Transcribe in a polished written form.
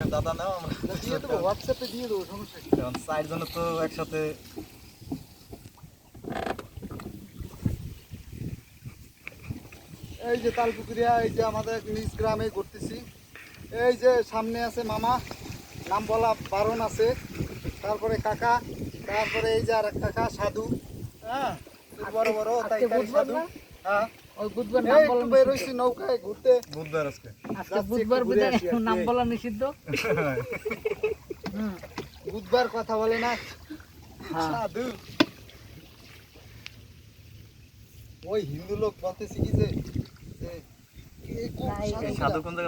দাদা নাও আমরা দিয়ে দেবো, হোয়াটসঅ্যাপে দিয়ে দেবো, সমস্যা কি? কারণ 60 জন তো একসাথে এই যে তালপুকুরিয়া, এই যে আমাদের নিজ গ্রামে ঘুরতেছি। এই যে সামনে আছে মামা, নাম বলা বারণ আছে, তারপরে কাকা, তারপরে এই যে আর এক কাকা সাধু, হ্যাঁ বড় বড় তাই তাই সাধু। হ্যাঁ ওই বুধবার এই নাম একটু বলা বের নিষিদ্ধ। হইছি নৌকায় ঘুরতে। বুধবার আজকে আজকে যাচ্ছি, বুধবার একটু ঘুরে বিদায় আসি আর কি। নাম বলা নিষিদ্ধ। বুধবার কথা বলে না হ্যাঁ। সাধু। ওই হিন্দু লোক বলতেছি কি যে এই কোন না, এই সাধু সাধু কোন জায়গা